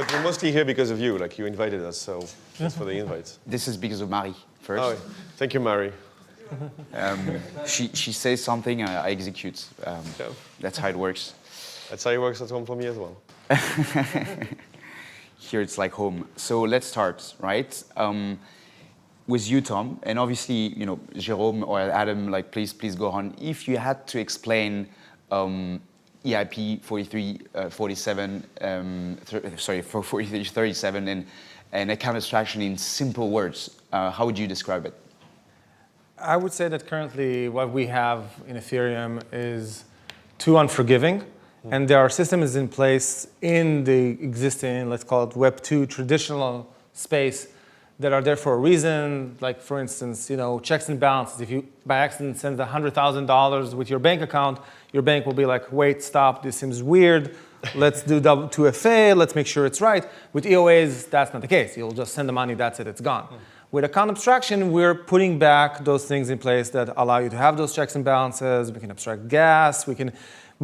But we're mostly here because of you. Like, you invited us, so thanks for the invite. This is because of Marie, first. Oh, thank you, Marie. She says something, I execute. That's how it works. That's how it works at home for me as well. Here it's like home. So let's start, right? With you, Tom, and obviously, you know, Jérôme or Adam, like, please go on. If you had to explain EIP 4337, 4337 and account abstraction in simple words, how would you describe it? I would say that currently what we have in Ethereum is too unforgiving, and there are systems in place in the existing, let's call it Web 2 traditional space that are there for a reason. Like, for instance, you know, checks and balances. If you by accident send $100,000 with your bank account, your bank will be like, wait, stop, this seems weird. Let's do 2FA, let's make sure it's right. With EOAs, that's not the case. You'll just send the money, that's it, it's gone. With account abstraction, we're putting back those things in place that allow you to have those checks and balances. We can abstract gas. We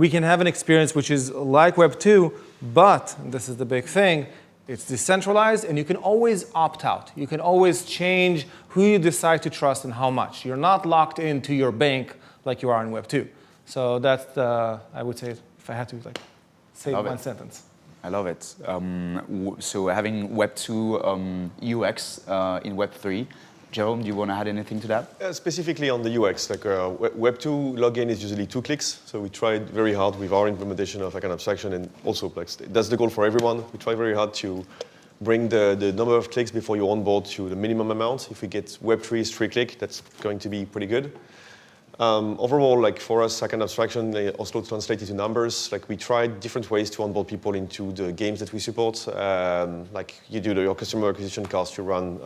can have an experience which is like Web 2, but this is the big thing. It's decentralized, and you can always opt out. You can always change who you decide to trust and how much. You're not locked into your bank like you are in Web 2. So that's the, I would say, if I had to like say one sentence. I love it. So having Web 2 UX in Web 3, Jérôme, do you want to add anything to that? Specifically on the UX, like Web 2 login is usually 2 clicks. So we tried very hard with our implementation of account abstraction, and also like, that's the goal for everyone. We try very hard to bring the number of clicks before you onboard to the minimum amount. If we get Web 3 is 3 click, that's going to be pretty good. Overall, like for us, account abstraction also translated to numbers. Like, we tried different ways to onboard people into the games that we support. Like, you do your customer acquisition cost, you run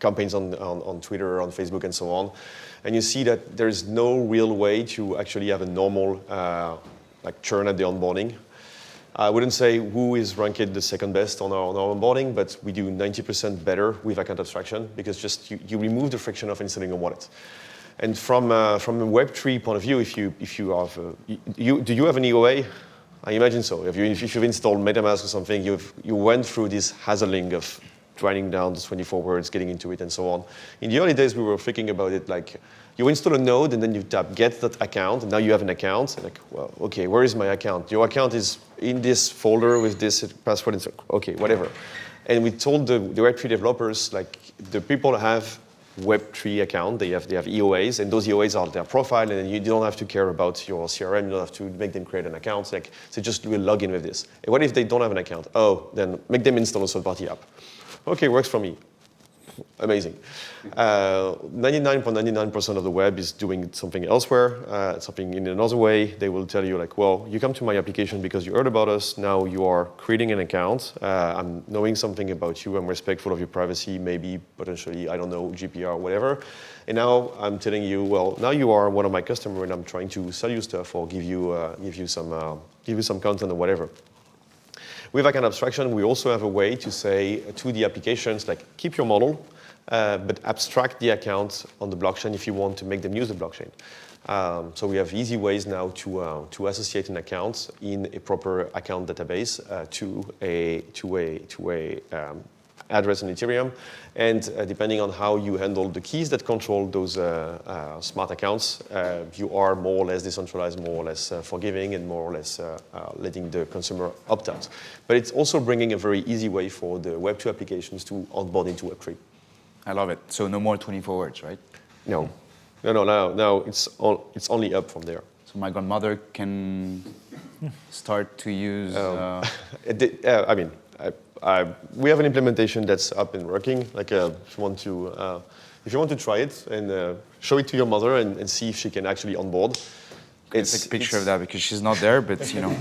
campaigns on Twitter, on Facebook, and so on. And you see that there's no real way to actually have a normal like churn at the onboarding. I wouldn't say who is ranked the second best on our onboarding, but we do 90% better with account abstraction, because just you remove the friction of installing a wallet. And from a Web3 point of view, if you have, do you have an EOA? I imagine so. If you've installed MetaMask or something, you went through this hassling of writing down the 24 words, getting into it, and so on. In the early days, we were thinking about it like, you install a node, and then you tap get that account, and now you have an account. And like, well, okay, where is my account? Your account is in this folder with this password. Okay, whatever. And we told the Web3 developers, like, the people have Web3 account, they have EOAs, and those EOAs are their profile, and you don't have to care about your CRM, you don't have to make them create an account, like, so just do a login with this. And what if they don't have an account? Oh, then make them install a third-party app. Okay, works for me. Amazing. 99.99% of the web is doing something elsewhere, something in another way. They will tell you, like, well, you come to my application because you heard about us. Now you are creating an account. I'm knowing something about you. I'm respectful of your privacy, maybe, potentially, I don't know, GDPR, whatever. And now I'm telling you, well, now you are one of my customers, and I'm trying to sell you stuff or give you some content or whatever. With account abstraction, we also have a way to say to the applications, like, keep your model, but abstract the account on the blockchain if you want to make them use the blockchain. So we have easy ways now to associate an account in a proper account database to a address in Ethereum. And depending on how you handle the keys that control those smart accounts, you are more or less decentralized, more or less forgiving, and more or less letting the consumer opt out. But it's also bringing a very easy way for the Web 2 applications to onboard into Web 3. I love it. So no more 24 words, right? No. Now it's only up from there. So my grandmother can start to use... I mean, we have an implementation that's up and working. Like, if you want to try it and show it to your mother and see if she can actually onboard. Take a picture of that because she's not there, but you know.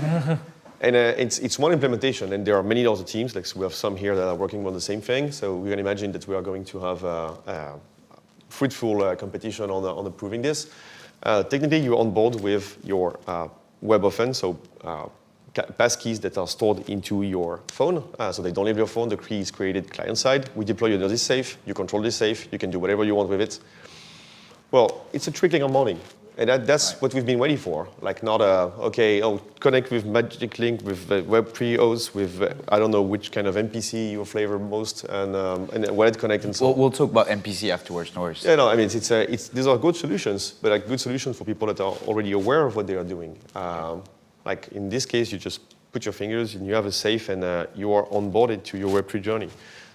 And it's one implementation, and there are many other teams. Like, so we have some here that are working on the same thing. So we can imagine that we are going to have fruitful competition on approving this. Technically, you're on board with your WebAuthn, so passkeys that are stored into your phone. So they don't leave your phone. The key is created client-side. We deploy another safe. You control this safe. You can do whatever you want with it. Well, it's a trickling onboarding. And that's what we've been waiting for. Like not connect with Magic Link, with Web3 OS, with I don't know which kind of MPC you flavor most, and wallet connect and so on. We'll talk about MPC afterwards, no worries. Yeah, no, I mean, these are good solutions, but like good solutions for people that are already aware of what they are doing. Like in this case, you just put your fingers and you have a safe and you are onboarded to your Web3 journey.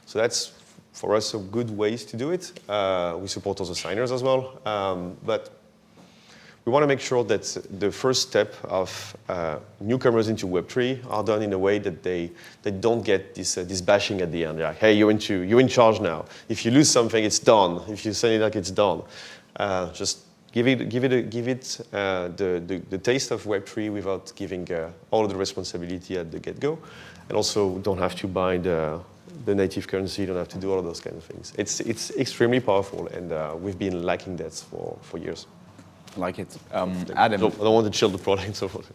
So that's, for us, a good ways to do it. We support also signers as well, but we want to make sure that the first step of newcomers into Web3 are done in a way that they don't get this bashing at the end. Like, hey, you're in charge now. If you lose something, it's done. If you send it like it's done. Just give it the taste of Web3 without giving all of the responsibility at the get-go, and also don't have to buy the native currency. You don't have to do all of those kind of things. It's extremely powerful, and we've been lacking that for years. Like it. Adam, I don't want to chill the product and so forth.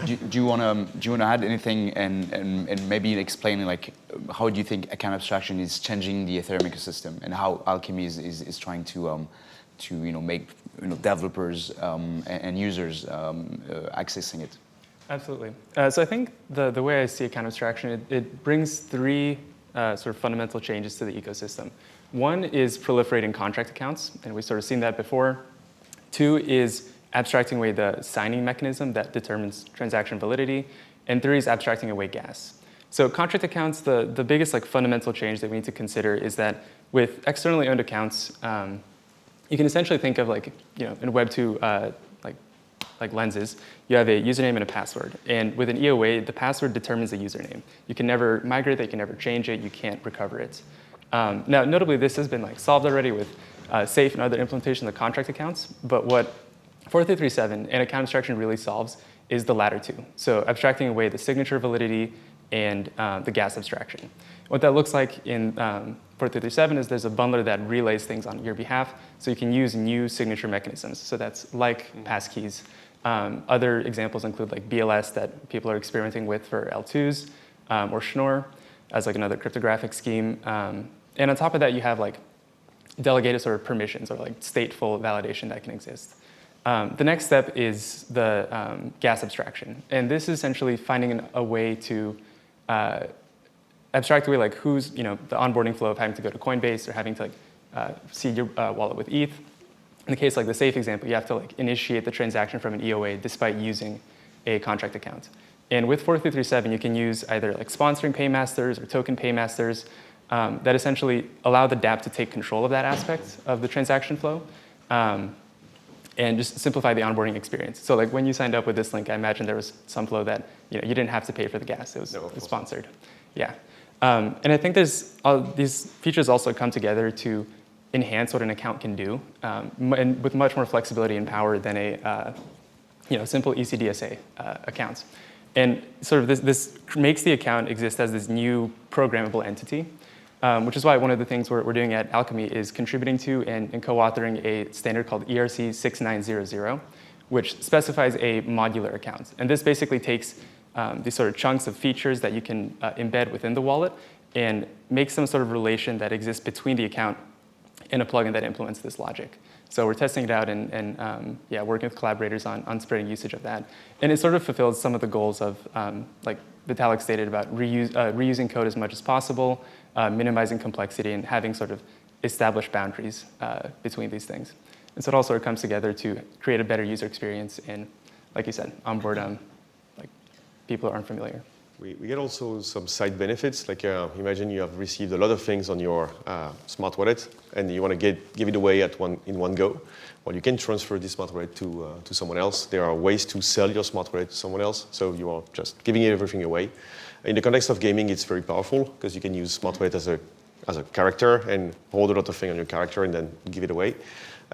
do you want to add anything and maybe explain like how do you think account abstraction is changing the Ethereum ecosystem and how Alchemy is trying to make developers and users accessing it? Absolutely. So I think the way I see account abstraction, it brings three sort of fundamental changes to the ecosystem. One is proliferating contract accounts, and we've sort of seen that before. Two is abstracting away the signing mechanism that determines transaction validity. And three is abstracting away gas. So contract accounts, the biggest like fundamental change that we need to consider is that with externally owned accounts, you can essentially think of like, in Web2 like lenses, you have a username and a password. And with an EOA, the password determines the username. You can never migrate it, you can never change it, you can't recover it. Now, notably, this has been like solved already with SAFE and other implementation of the contract accounts. But what 4337 and account abstraction really solves is the latter two. So abstracting away the signature validity and the gas abstraction. What that looks like in 4337 is there's a bundler that relays things on your behalf, so you can use new signature mechanisms. So that's like passkeys. Other examples include like BLS that people are experimenting with for L2s, or Schnorr as like another cryptographic scheme. And on top of that, you have like delegated sort of permissions or like stateful validation that can exist. The next step is the gas abstraction. And this is essentially finding a way to abstract away like who's, the onboarding flow of having to go to Coinbase or having to like seed your wallet with ETH. In the case like the SAFE example, you have to like initiate the transaction from an EOA despite using a contract account. And with 4337, you can use either like sponsoring paymasters or token paymasters that essentially allow the dApp to take control of that aspect of the transaction flow and just simplify the onboarding experience. So like when you signed up with this link, I imagine there was some flow that you didn't have to pay for the gas. It was sponsored. Yeah. And I think these features also come together to enhance what an account can do and with much more flexibility and power than a simple ECDSA account. And sort of this makes the account exist as this new programmable entity, which is why one of the things we're doing at Alchemy is contributing to and co-authoring a standard called ERC6900, which specifies a modular account. And this basically takes these sort of chunks of features that you can embed within the wallet and make some sort of relation that exists between the account and a plugin that implements this logic. So we're testing it out and working with collaborators on spreading usage of that. And it sort of fulfills some of the goals of, like Vitalik stated, about reusing code as much as possible, minimizing complexity, and having sort of established boundaries between these things. And so it all sort of comes together to create a better user experience and, like you said, onboard like people who aren't familiar. We get also some side benefits, like imagine you have received a lot of things on your smart wallet and you want to give it away in one go. Well, you can transfer this smart wallet to someone else. There are ways to sell your smart wallet to someone else, so you are just giving everything away. In the context of gaming, it's very powerful because you can use smart wallet as a character and hold a lot of things on your character and then give it away.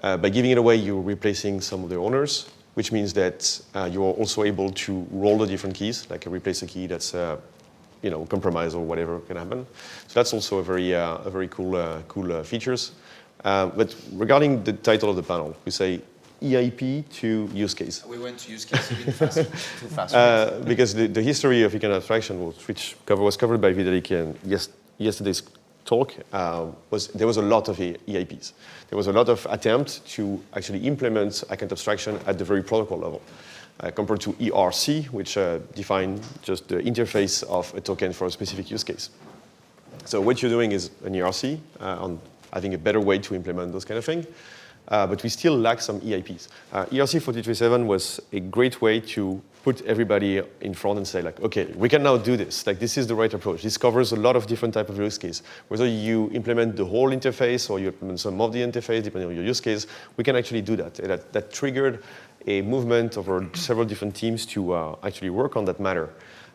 By giving it away, you're replacing some of the owners, which means that you are also able to roll the different keys, like replace a key that's compromised or whatever can happen. So that's also a very cool features. But regarding the title of the panel, we say EIP to use case. We went to use case too fast. Because the history of account abstraction was covered by Vitalik in yesterday's talk was there was a lot of EIPs. There was a lot of attempt to actually implement account abstraction at the very protocol level, compared to ERC, which define just the interface of a token for a specific use case. So what you're doing is an ERC, on I think a better way to implement those kind of things. But we still lack some EIPs. ERC 43.7 was a great way to put everybody in front and say, like, okay, we can now do this. Like, this is the right approach. This covers a lot of different types of use cases. Whether you implement the whole interface or you implement some of the interface, depending on your use case, we can actually do that. That triggered a movement over several different teams to actually work on that matter.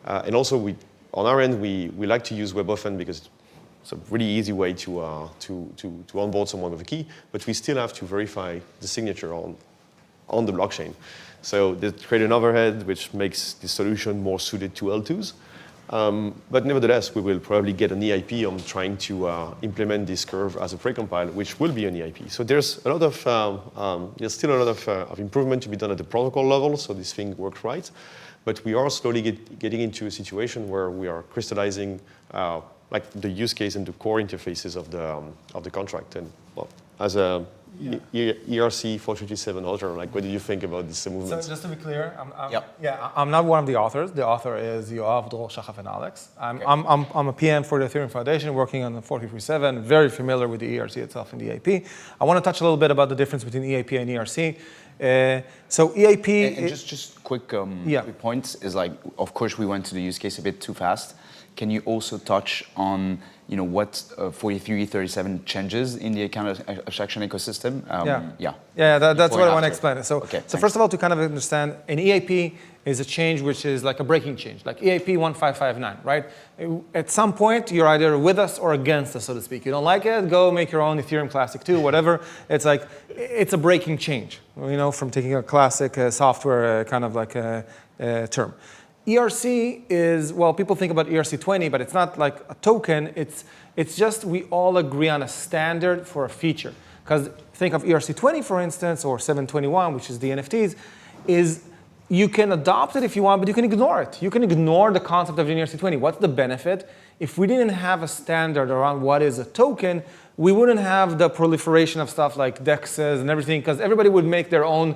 And also, on our end, we like to use WebAuthn because it's a really easy way to onboard someone with a key, but we still have to verify the signature on the blockchain. So they create an overhead which makes the solution more suited to L2s. But nevertheless, we will probably get an EIP on trying to implement this curve as a precompile, which will be an EIP. So there's a lot of there's still a lot of improvement to be done at the protocol level, so this thing works right. But we are slowly getting into a situation where we are crystallizing like the use case and the core interfaces of the contract. And well, as a ERC 457 author, like, what do you think about this movement? So just to be clear, I'm not one of the authors. The author is Yoav, Dror, Shachaf, and Alex. I'm a PM for the Ethereum Foundation, working on the 43.7, very familiar with the ERC itself and the EIP. I want to touch a little bit about the difference between EIP and ERC. So EIP... And just quick points is, like, of course, we went to the use case a bit too fast. Can you also touch on, you know, what 43.37 changes in the account abstraction ecosystem? That's what I want to explain. So first of all, to kind of understand, an EIP is a change which is like a breaking change, like EIP 1559, right? At some point, you're either with us or against us, so to speak. You don't like it, go make your own Ethereum Classic 2, whatever. It's like, it's a breaking change, you know, from taking a classic software kind of like a term. ERC is, well, people think about ERC20, but it's not like a token. It's just we all agree on a standard for a feature. Because think of ERC20, for instance, or 721, which is the NFTs, is you can adopt it if you want, but you can ignore it. You can ignore the concept of an ERC20. What's the benefit? If we didn't have a standard around what is a token, we wouldn't have the proliferation of stuff like DEXs and everything, because everybody would make their own.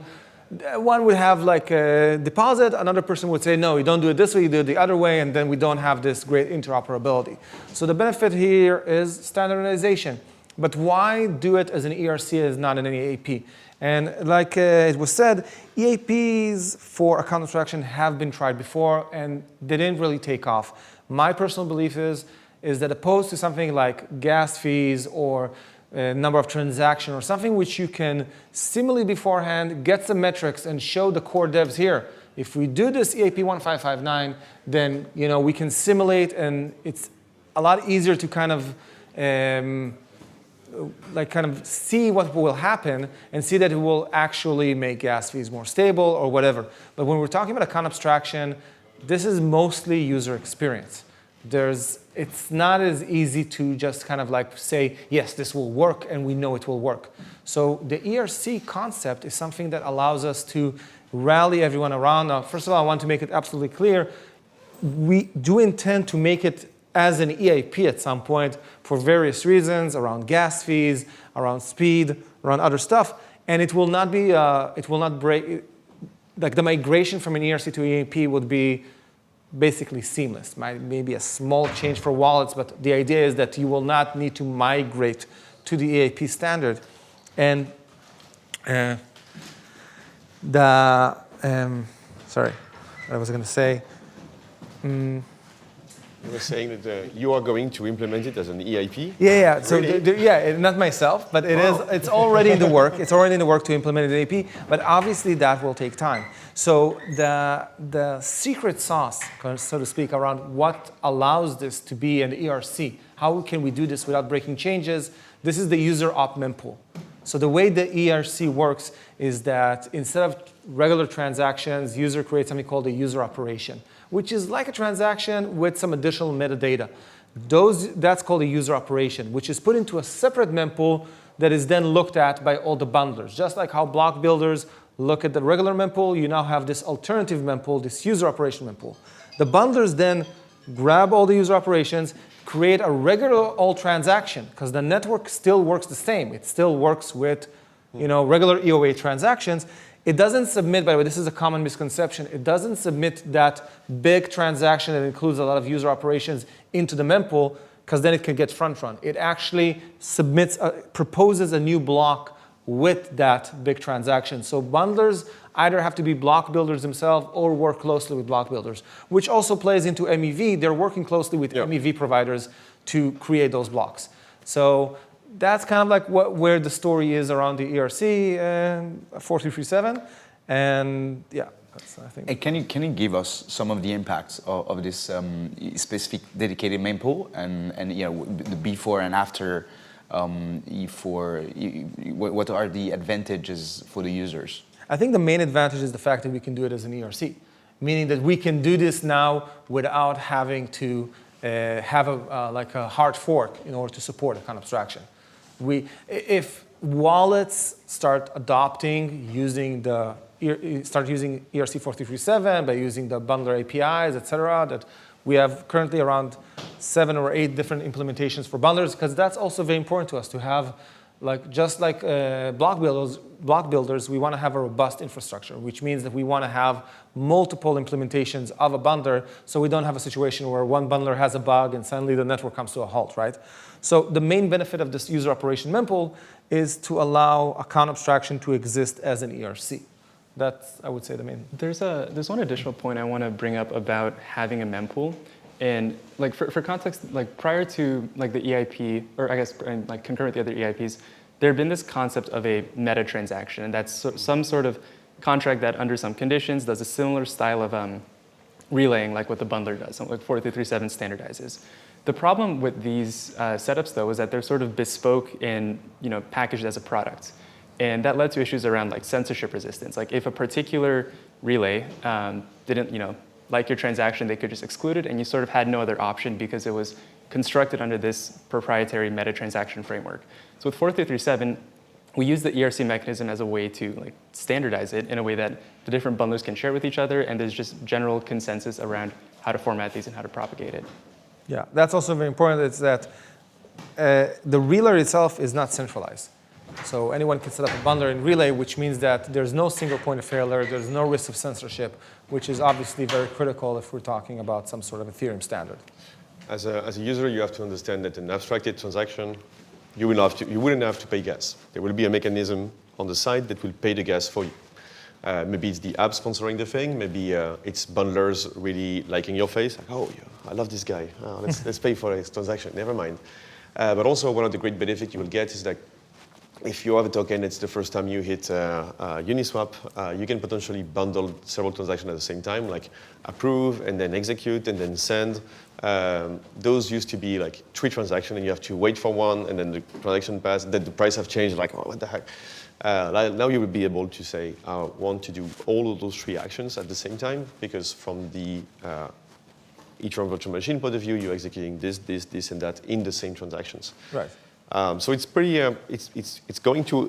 One would have like a deposit, another person would say, no, you don't do it this way, you do it the other way, and then we don't have this great interoperability. So the benefit here is standardization. But why do it as an ERC as not an EIP? And like it was said, EIPs for account abstraction have been tried before, and they didn't really take off. My personal belief is that opposed to something like gas fees or number of transactions or something which you can simulate beforehand, get some metrics, and show the core devs here. If we do this EIP 1559, then we can simulate, and it's a lot easier to kind of see what will happen and see that it will actually make gas fees more stable or whatever. But when we're talking about account abstraction, this is mostly user experience. It's not as easy to just kind of like say, yes, this will work, and we know it will work. So the ERC concept is something that allows us to rally everyone around. Now, first of all, I want to make it absolutely clear. We do intend to make it as an EIP at some point for various reasons, around gas fees, around speed, around other stuff. And it will not be, it will not break, like the migration from an ERC to EIP would be basically seamless. Maybe a small change for wallets, but the idea is that you will not need to migrate to the EIP standard. And sorry, what I was going to say. You were saying that you are going to implement it as an EIP? Yeah. So really? not myself, but it's already in the work. It's already in the work to implement an EIP, but obviously that will take time. So the secret sauce, so to speak, around what allows this to be an ERC, how can we do this without breaking changes? This is the user op mempool. So the way the ERC works is that instead of regular transactions, user creates something called a user operation, which is like a transaction with some additional metadata. That's called a user operation, which is put into a separate mempool that is then looked at by all the bundlers. Just like how block builders look at the regular mempool, you now have this alternative mempool, this user operation mempool. The bundlers then grab all the user operations, create a regular old transaction, because the network still works the same. It still works with regular EOA transactions. It doesn't submit, by the way, this is a common misconception, it doesn't submit that big transaction that includes a lot of user operations into the mempool, because then it can get front run. It actually proposes a new block with that big transaction. So bundlers either have to be block builders themselves or work closely with block builders, which also plays into MEV. They're working closely with MEV providers to create those blocks. So that's kind of like where the story is around the ERC 4337. And yeah, that's, I think. And can you give us some of the impacts of this specific dedicated mempool and the before and after what are the advantages for the users? I think the main advantage is the fact that we can do it as an ERC, meaning that we can do this now without having to have a hard fork in order to support account abstraction. If wallets start adopting using ERC 4337 by using the bundler APIs, etc., that we have currently around 7 or 8 different implementations for bundlers, because that's also very important to us to have, just like block builders, we want to have a robust infrastructure, which means that we want to have multiple implementations of a bundler, so we don't have a situation where one bundler has a bug and suddenly the network comes to a halt, right? So the main benefit of this user operation mempool is to allow account abstraction to exist as an ERC. That's, I would say, the main. There's one additional point I want to bring up about having a mempool. And for context, prior to the EIP, or I guess concurrent with the other EIPs, there had been this concept of a meta transaction, and that's some sort of contract that under some conditions does a similar style of relaying like what the bundler does, like 4337 standardizes. The problem with these setups, though, is that they're sort of bespoke and packaged as a product. And that led to issues around censorship resistance. Like if a particular relay didn't like your transaction, they could just exclude it, and you sort of had no other option because it was constructed under this proprietary meta transaction framework. So with 4337, we use the ERC mechanism as a way to standardize it in a way that the different bundlers can share with each other, and there's just general consensus around how to format these and how to propagate it. Yeah, that's also very important. It's that the relay itself is not centralized. So anyone can set up a bundler in Relay, which means that there's no single point of failure, there's no risk of censorship, which is obviously very critical if we're talking about some sort of Ethereum standard. As a user, you have to understand that an abstracted transaction, you wouldn't have to pay gas. There will be a mechanism on the side that will pay the gas for you. Maybe it's the app sponsoring the thing. Maybe it's bundlers really liking your face. Like, oh, yeah, I love this guy. Oh, let's pay for his transaction. Never mind. But also, one of the great benefits you will get is that if you have a token, it's the first time you hit Uniswap, you can potentially bundle several transactions at the same time, like approve and then execute and then send. Those used to be like 3 transactions, and you have to wait for one, and then the transaction passed, then the price have changed, like, oh, what the heck? Now you will be able to say, I want to do all of those 3 actions at the same time, because from the Ethereum virtual machine point of view, you're executing this, and that in the same transactions. Right. So it's pretty. It's going to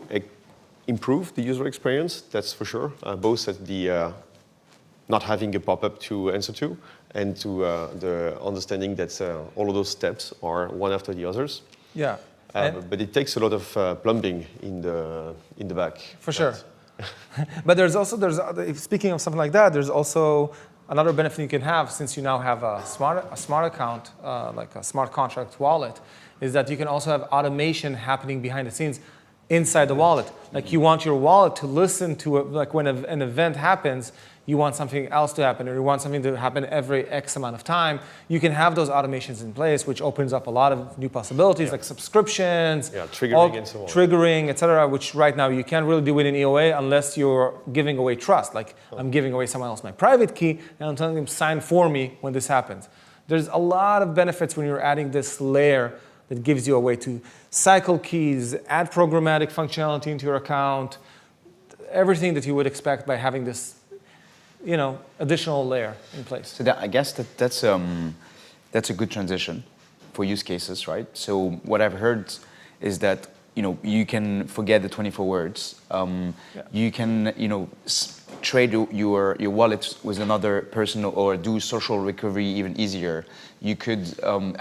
improve the user experience. That's for sure. Both at the not having a pop-up to answer to, and to the understanding that all of those steps are one after the others. Yeah. But it takes a lot of plumbing in the back. For sure. But there's speaking of something like that, there's also another benefit you can have, since you now have a smart account, like a smart contract wallet, is that you can also have automation happening behind the scenes inside the wallet. Like you want your wallet to listen to, like when an event happens, you want something else to happen, or you want something to happen every X amount of time. You can have those automations in place, which opens up a lot of new possibilities, like subscriptions, triggering and so on. Triggering, et cetera, which right now you can't really do it in EOA unless you're giving away trust. Like I'm giving away someone else my private key, and I'm telling them sign for me when this happens. There's a lot of benefits when you're adding this layer that gives you a way to cycle keys, add programmatic functionality into your account, everything that you would expect by having this, additional layer in place. So I guess that's a good transition for use cases, right? So what I've heard is that you can forget the 24 words. You can trade your wallet with another person or do social recovery even easier. You could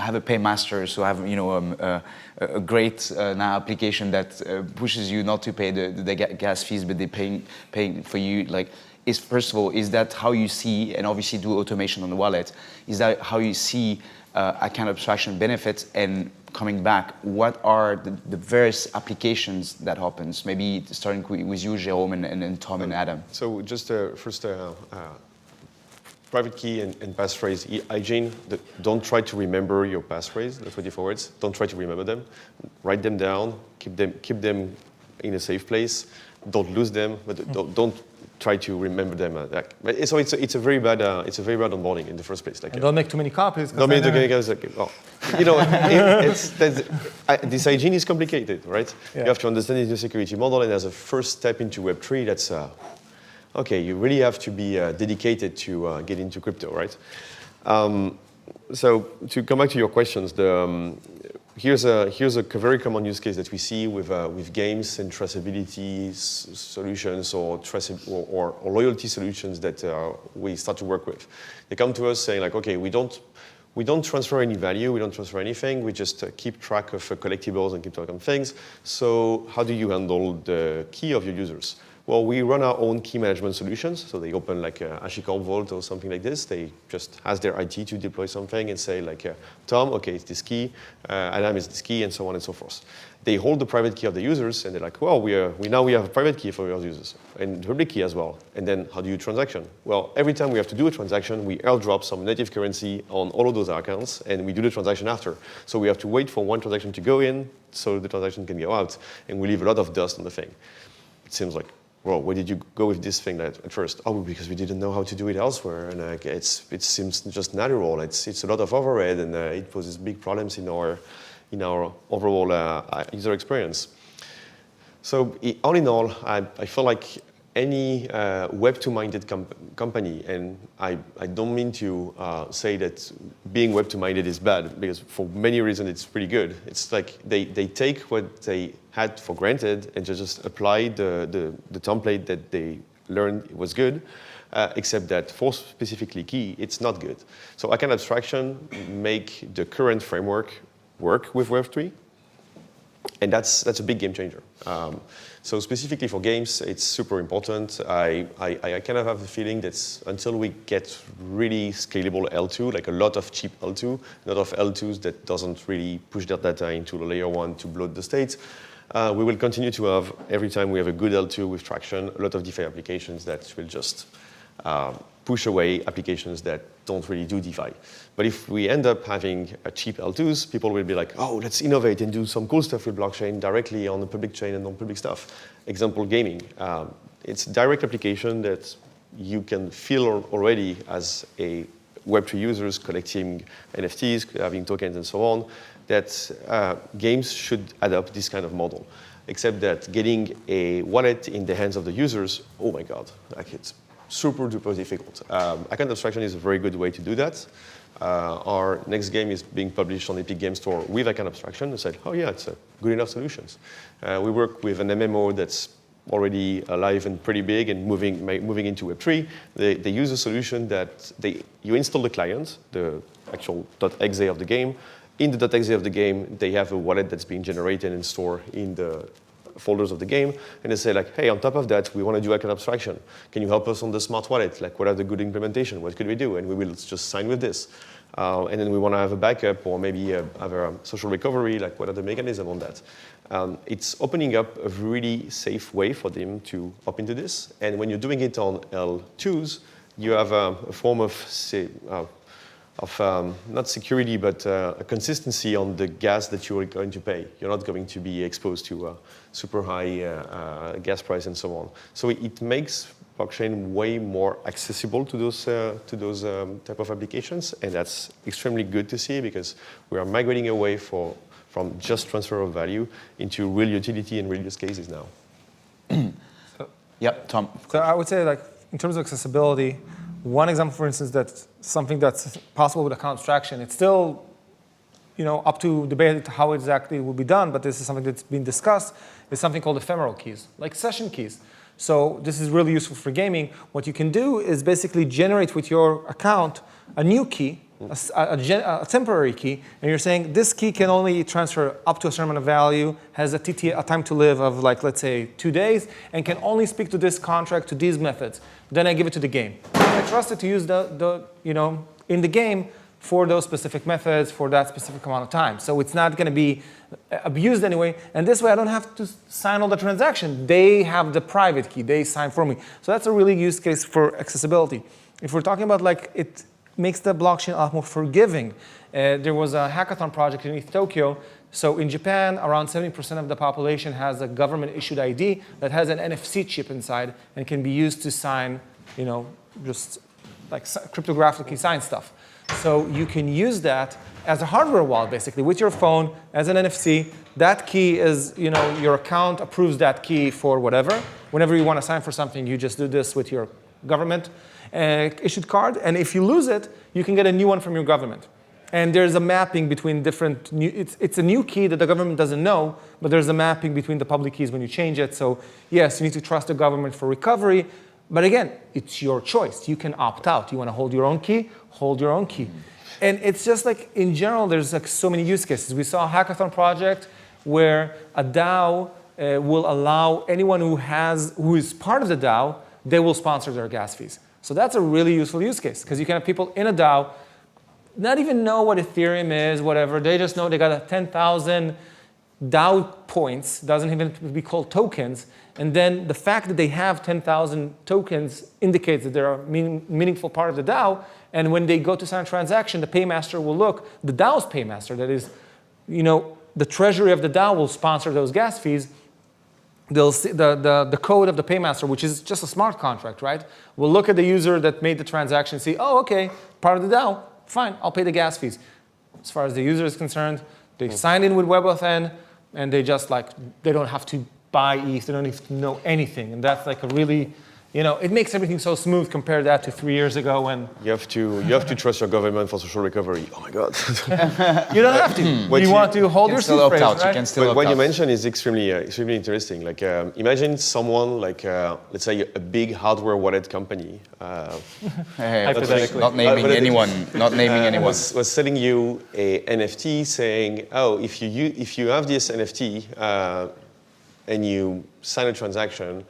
have a paymaster, so have a great now application that pushes you not to pay the gas fees, but they paying for you. Like, first of all, is that how you see, and obviously do automation on the wallet? Is that how you see account abstraction benefits? And coming back, what are the various applications that happens? Maybe starting with you, Jérôme, and Tom and Adam. So just first, private key and passphrase hygiene. Don't try to remember your passphrase, the 24 words. Don't try to remember them. Write them down. Keep them in a safe place. Don't lose them, but don't try to remember them. So it's a very bad onboarding in the first place. Like, and don't make too many copies. Don't make too many copies. This hygiene is complicated, right? Yeah. You have to understand the security model, and as a first step into Web3, that's okay. You really have to be dedicated to get into crypto, right? So to come back to your questions, here's a very common use case that we see with games and traceability solutions or loyalty solutions that we start to work with. They come to us saying like, okay, we don't transfer any value, we don't transfer anything, we just keep track of collectibles and keep track of things. So how do you handle the key of your users? Well, we run our own key management solutions. So they open like a HashiCorp Vault or something like this. They just ask their IT to deploy something and say like, Tom, okay, it's this key, Adam is this key, and so on and so forth. They hold the private key of the users, and they're like, well, we have a private key for your users, and the public key as well. And then how do you transaction? Well, every time we have to do a transaction, we airdrop some native currency on all of those accounts, and we do the transaction after. So we have to wait for one transaction to go in, so the transaction can go out, and we leave a lot of dust on the thing. It seems like, well, where did you go with this thing at first? Oh, because we didn't know how to do it elsewhere, and it seems just natural. It's a lot of overhead, and it poses big problems in our overall user experience. So all in all, I feel like any Web2-minded company, and I don't mean to say that being Web2-minded is bad, because for many reasons it's pretty good. It's like they take what they had for granted and just apply the template that they learned was good, except that for specifically key, it's not good. So account abstraction make the current framework work with Web3, and that's a big game changer. So specifically for games, it's super important. I kind of have the feeling that until we get really scalable L2, like a lot of cheap L2, a lot of L2s that doesn't really push their data into the layer 1 to bloat the state, we will continue to have, every time we have a good L2 with traction, a lot of DeFi applications that will just push away applications that don't really do DeFi. But if we end up having cheap L2s, people will be like, oh, let's innovate and do some cool stuff with blockchain directly on the public chain and on public stuff. Example, gaming. It's direct application that you can feel already as a Web3 users collecting NFTs, having tokens and so on, that games should adopt this kind of model. Except that getting a wallet in the hands of the users, oh my God, like it's super duper difficult. Account abstraction is a very good way to do that. Our next game is being published on Epic Game Store with account abstraction. We said, oh yeah, it's a good enough solutions. We work with an MMO that's already alive and pretty big and moving into Web3. They use a solution that you install the client, the actual .exe of the game. In the .exe of the game, they have a wallet that's being generated and stored in the folders of the game, and they say like, hey, on top of that, we want to do account abstraction. Can you help us on the smart wallet? Like, what are the good implementation? What could we do? And we will just sign with this. And then we want to have a backup or maybe have a social recovery, like what are the mechanisms on that? It's opening up a really safe way for them to hop into this. And when you're doing it on L2s, you have a form of, not security, but a consistency on the gas that you are going to pay. You're not going to be exposed to super high gas price and so on. So it makes blockchain way more accessible to those type of applications, and that's extremely good to see because we are migrating away from just transfer of value into real utility and real use cases now. Yeah, Tom. So I would say, like, in terms of accessibility, one example, for instance, that's something that's possible with account abstraction. It's still, up to debate how exactly it will be done, but this is something that's been discussed. Is something called ephemeral keys, like session keys. So this is really useful for gaming. What you can do is basically generate with your account a new key, a temporary key, and you're saying this key can only transfer up to a certain amount of value, has a time to live of like, let's say 2 days, and can only speak to this contract, to these methods. Then I give it to the game. I trust it to use in the game for those specific methods for that specific amount of time. So it's not going to be abused anyway. And this way I don't have to sign all the transaction. They have the private key. They sign for me. So that's a really use case for accessibility. If we're talking about like it makes the blockchain a lot more forgiving. There was a hackathon project in East Tokyo. So in Japan, around 70% of the population has a government-issued ID that has an NFC chip inside and can be used to sign, just like cryptographically sign stuff. So you can use that as a hardware wallet, basically, with your phone as an NFC. That key is, your account approves that key for whatever. Whenever you want to sign for something, you just do this with your government issued card. And if you lose it, you can get a new one from your government. And there's a mapping between different it's a new key that the government doesn't know, but there's a mapping between the public keys when you change it. So yes, you need to trust the government for recovery. But again, it's your choice. You can opt out. You want to hold your own key, hold your own key. And it's just like, in general, there's like so many use cases. We saw a hackathon project where a DAO will allow anyone who is part of the DAO, they will sponsor their gas fees. So that's a really useful use case, because you can have people in a DAO not even know what Ethereum is, whatever. They just know they got a 10,000 DAO points, doesn't even be called tokens. And then the fact that they have 10,000 tokens indicates that they're a meaningful part of the DAO. And when they go to sign a transaction, the paymaster will look, the DAO's paymaster, that is, the treasury of the DAO will sponsor those gas fees. They'll see the code of the paymaster, which is just a smart contract, right? Will look at the user that made the transaction and see, oh, okay, part of the DAO, fine, I'll pay the gas fees. As far as the user is concerned, they sign in with WebAuthn, and they just they don't have to buy ETH, they don't need to know anything. And that's like a really, it makes everything so smooth. Compare that to 3 years ago when you have to trust your government for social recovery. Oh my God. You don't have to. You want to hold your seed phrase, right? You can still opt out. What you mentioned is extremely interesting. Like imagine someone like let's say a big hardware wallet company. Hypothetically. Not naming anyone. Not naming anyone. Was selling you a NFT saying, oh, if you have this NFT and you sign a transaction,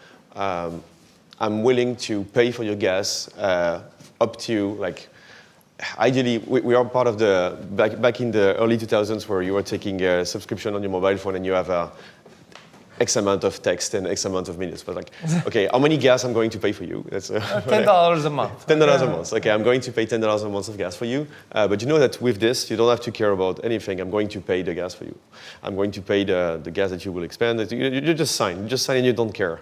I'm willing to pay for your gas up to ideally we are part of the back in the early 2000s where you were taking a subscription on your mobile phone and you have X amount of text and X amount of minutes. But okay, how many gas I'm going to pay for you? That's $10 a month. $10 a month. Okay, I'm going to pay $10 a month of gas for you. But you know that with this, you don't have to care about anything. I'm going to pay the gas for you. I'm going to pay the gas that you will expend. You just sign. You just sign and you don't care.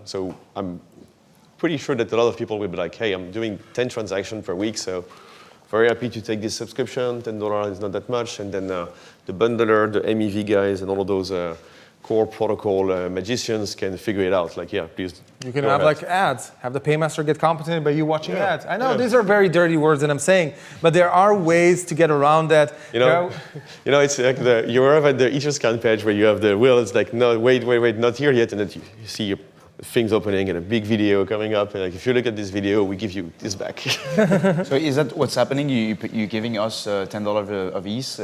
So I'm pretty sure that a lot of people will be like, hey, I'm doing 10 transactions per week, so very happy to take this subscription. $10 is not that much. And then the bundler, the MEV guys, and all of those core protocol magicians can figure it out. Like, yeah, please. You can have like ads. Have the paymaster get compensated by you watching ads. I know these are very dirty words that I'm saying, but there are ways to get around that. It's like you arrive at the EthCC6 page where you have the wheel. It's like, no, wait, not here yet, and then you see things opening and a big video coming up. And if you look at this video, we give you this back. So is that what's happening? You're giving us $10 of ETH.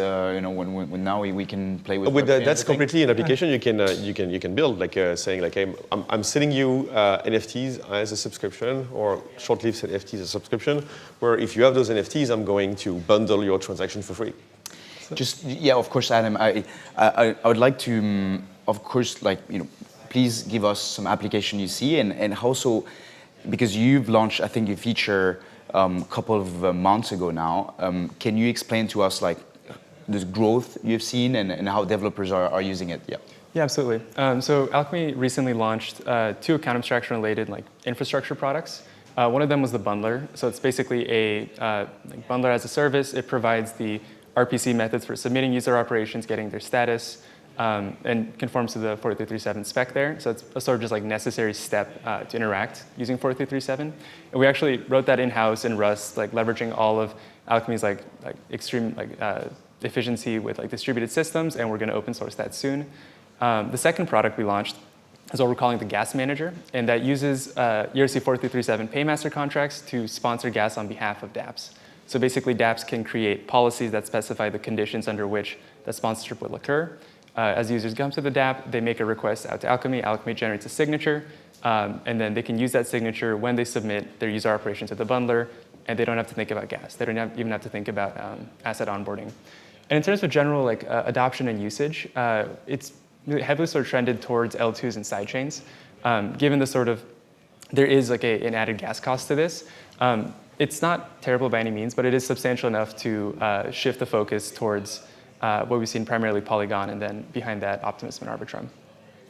When now we can play with. That's completely an application you can build, saying hey, I'm selling you NFTs as a subscription or short-lived NFTs as a subscription. Where if you have those NFTs, I'm going to bundle your transaction for free. Of course, Adam. I would like to, of course, please give us some application you see, and also, because you've launched, I think, your feature a couple of months ago now. Can you explain to us the growth you've seen and how developers are using it? Yeah, absolutely. So Alchemy recently launched 2 account abstraction related infrastructure products. One of them was the bundler. So it's basically a bundler as a service. It provides the RPC methods for submitting user operations, getting their status, and conforms to the 4337 spec there. So it's a sort of just necessary step to interact using 4337. And we actually wrote that in-house in Rust, leveraging all of Alchemy's extreme efficiency with distributed systems, and we're going to open source that soon. The second product we launched is what we're calling the gas manager, and that uses ERC 4337 paymaster contracts to sponsor gas on behalf of dApps. So basically, dApps can create policies that specify the conditions under which that sponsorship will occur. As users come to the dApp, they make a request out to Alchemy. Alchemy generates a signature, and then they can use that signature when they submit their user operation to the bundler, and they don't have to think about gas. They don't even have to think about asset onboarding. And in terms of general adoption and usage, it's heavily sort of trended towards L2s and sidechains. Given the there is an added gas cost to this. It's not terrible by any means, but it is substantial enough to shift the focus towards what we've seen primarily Polygon, and then behind that, Optimism and Arbitrum.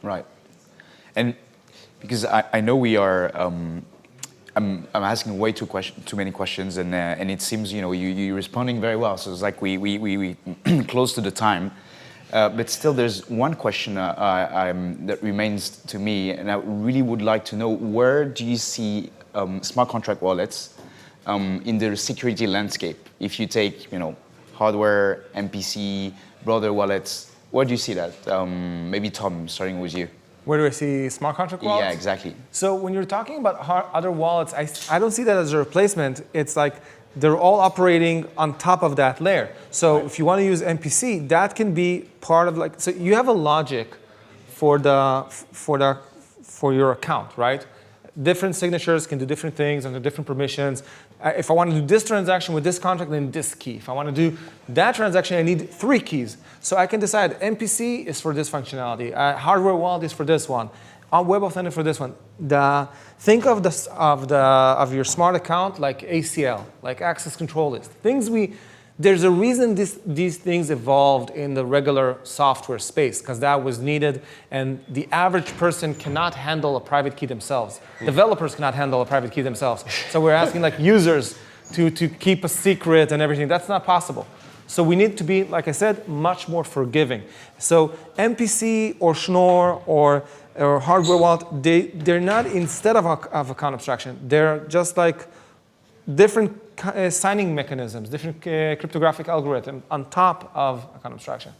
Right. And because I know we are, I'm asking way too many questions, and it seems you're responding very well. So it's like we close to the time. But still, there's one question that remains to me, and I really would like to know, where do you see smart contract wallets in the security landscape? If you take, hardware, MPC, broader wallets, where do you see that? Maybe Tom, starting with you. Where do I see smart contract wallets? Yeah, exactly. So when you're talking about other wallets, I don't see that as a replacement. It's like they're all operating on top of that layer. So if you want to use MPC, that can be part of so you have a logic for your account, right? Different signatures can do different things under different permissions. If I want to do this transaction with this contract, then this key. If I want to do that transaction, I need 3 keys. So I can decide MPC is for this functionality, hardware wallet is for this one, WebAuthn for this one. Think of your smart account like ACL, like access control list. There's a reason these things evolved in the regular software space, because that was needed, and the average person cannot handle a private key themselves. Developers cannot handle a private key themselves. So we're asking users to keep a secret and everything. That's not possible. So we need to be, like I said, much more forgiving. So MPC or Schnorr or hardware wallet, they're not instead of account abstraction. They're just like different signing mechanisms, different cryptographic algorithms on top of account abstraction.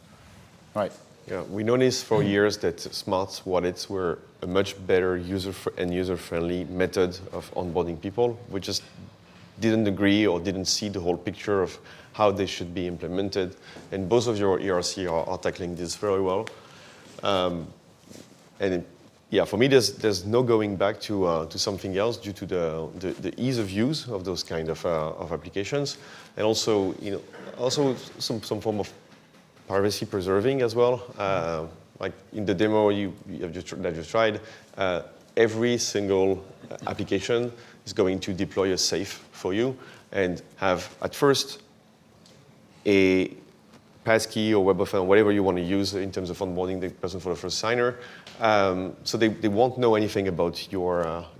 Right. Yeah, we noticed for years that smart wallets were a much better user-friendly method of onboarding people. We just didn't agree or didn't see the whole picture of how they should be implemented. And both of your ERC are tackling this very well. For me, there's no going back to something else due to the ease of use of those kind of applications, and also some form of privacy preserving as well. Like in the demo that you tried, every single application is going to deploy a safe for you and have at first a passkey or WebAuthn, whatever you want to use in terms of onboarding the person for the first signer. So they won't know anything about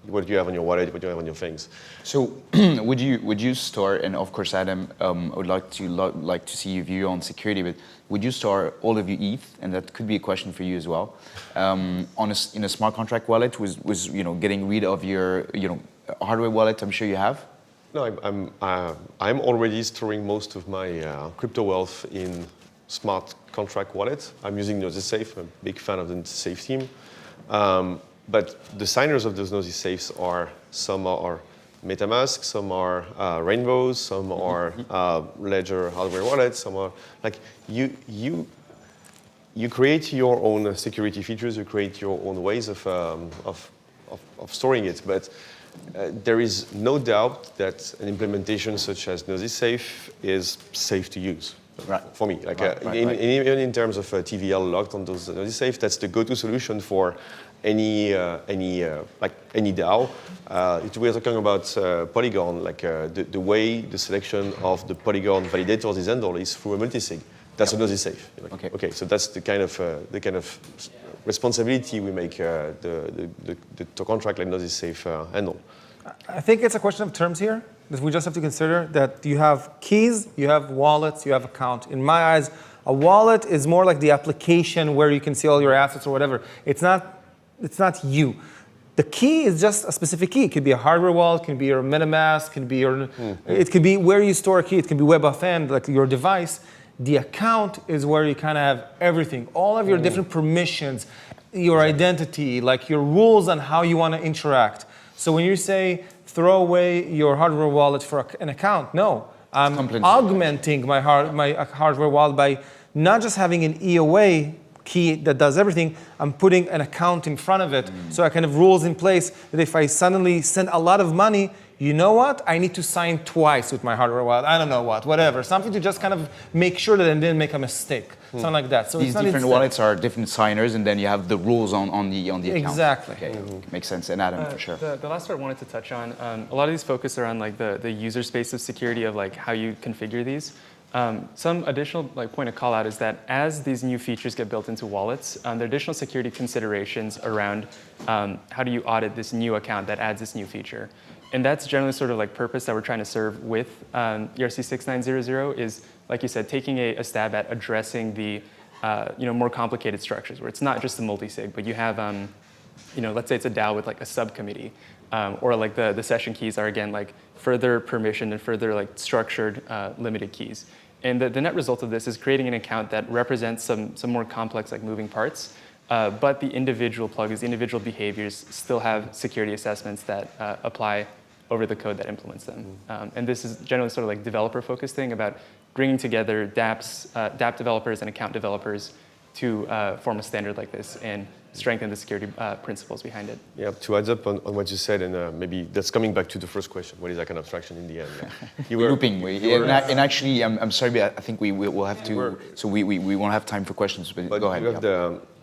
what you have on your wallet, what you have on your things. So would you store, and of course, Adam, I would like to see your view on security, but would you store all of your ETH, and that could be a question for you as well, in a smart contract wallet with getting rid of your hardware wallet? I'm sure you have. No, I'm already storing most of my crypto wealth in smart contract wallets. I'm using NosiSafe. I'm a big fan of the Safe team. But the signers of those NosiSafes some are MetaMask, some are Rainbows, some are Ledger hardware wallets, some are you create your own security features, you create your own ways of storing it. But there is no doubt that an implementation such as NosiSafe is safe to use. Right. For me, even in terms of TVL locked on those NosiSafe, that's the go-to solution for any DAO. We're talking about Polygon, the way the selection of the Polygon validators is handled is through a multisig. That's a NosiSafe. Okay, so that's the kind of responsibility we make the contract like NosiSafe handle. I think it's a question of terms here. That we just have to consider that you have keys, you have wallets, you have account. In my eyes, a wallet is more like the application where you can see all your assets or whatever. It's not you. The key is just a specific key. It could be a hardware wallet, it can be your MetaMask, it could be where you store a key, it can be WebAuthn, like your device. The account is where you kind of have everything, all of your different permissions. your identity, like your rules on how you want to interact. So when you say throw away your hardware wallet for an account, no. I'm augmenting my hardware wallet by not just having an EOA key that does everything, I'm putting an account in front of it. So I kind of rules in place that if I suddenly send a lot of money, you know what? I need to sign twice with my hardware wallet. I don't know what, whatever. Something to just kind of make sure that I didn't make a mistake. Something like that. So these different wallets are different signers, and then you have the rules on the account. Exactly. Okay, makes sense. And Adam, for sure. The last part I wanted to touch on, a lot of these focus around like the user space of security of like how you configure these. Some additional point of call out is that as these new features get built into wallets, there are additional security considerations around how do you audit this new account that adds this new feature. And that's generally sort of like purpose that we're trying to serve with ERC6900 is, like you said, taking a stab at addressing the more complicated structures where it's not just a multi-sig, but you have, let's say it's a DAO with like a subcommittee, or like the session keys are again like further permissioned and further like structured limited keys. And the net result of this is creating an account that represents some more complex like moving parts. But the individual plugins, the individual behaviors still have security assessments that apply over the code that implements them. And this is generally sort of like developer-focused thing about bringing together dApp developers and account developers to form a standard like this and strengthen the security principles behind it. Yeah, to add up on what you said, and maybe that's coming back to the first question, what is account abstraction in the end? You were looping. And actually, I'm sorry, but I think we will have to, so we won't have time for questions, but go ahead.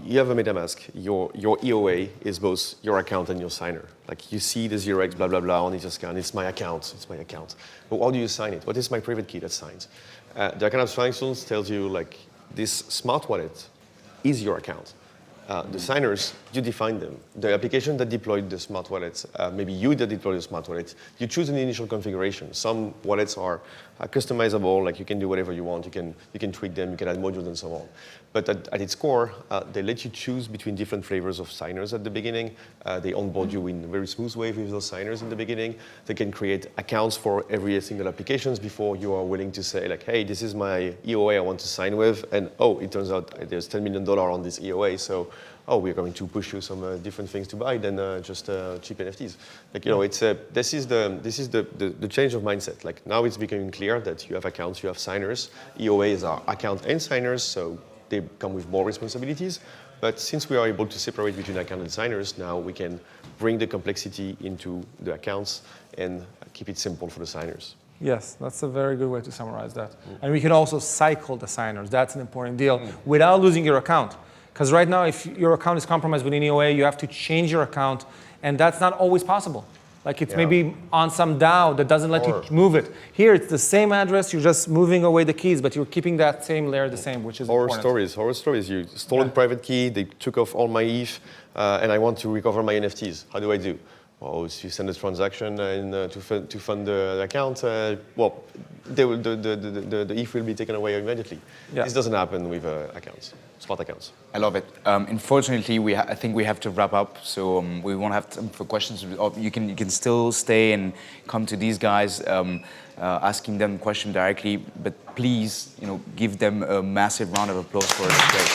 You have a MetaMask. Your EOA is both your account and your signer. Like you see the 0x blah, blah, blah on each account. It's my account. It's my account. But how do you sign it? What is my private key that signs? The account abstraction tells you like this smart wallet is your account. The signers, you define them. The application that deployed the smart wallets, maybe you that deployed the smart wallets, you choose an initial configuration. Some wallets are customizable, like you can do whatever you want. You can tweak them, you can add modules and so on. But at its core, they let you choose between different flavors of signers at the beginning. They onboard you in a very smooth way with those signers in the beginning. They can create accounts for every single applications before you are willing to say like, hey, this is my EOA I want to sign with. And oh, it turns out there's $10 million on this EOA. So, oh, we're going to push you some different things to buy than just cheap NFTs. Like, it's this is the change of mindset. Like now it's becoming clear that you have accounts, you have signers. EOAs are account and signers, so they come with more responsibilities. But since we are able to separate between account and signers, now we can bring the complexity into the accounts and keep it simple for the signers. Yes, that's a very good way to summarize that. And we can also cycle the signers. That's an important deal without losing your account. Because right now, if your account is compromised with an EOA, you have to change your account, and that's not always possible. Like it's maybe on some DAO that doesn't let you move it. Here, it's the same address, you're just moving away the keys, but you're keeping that same layer the same, which is important. Horror stories. You stole a private key, they took off all my ETH, and I want to recover my NFTs. How do I do? Well, if you send a transaction to fund the account, the ETH will be taken away immediately. Yeah. This doesn't happen with accounts, smart accounts. I love it. Unfortunately, I think we have to wrap up, so we won't have time for questions. You can still stay and come to these guys, asking them questions directly, but please, give them a massive round of applause for this great.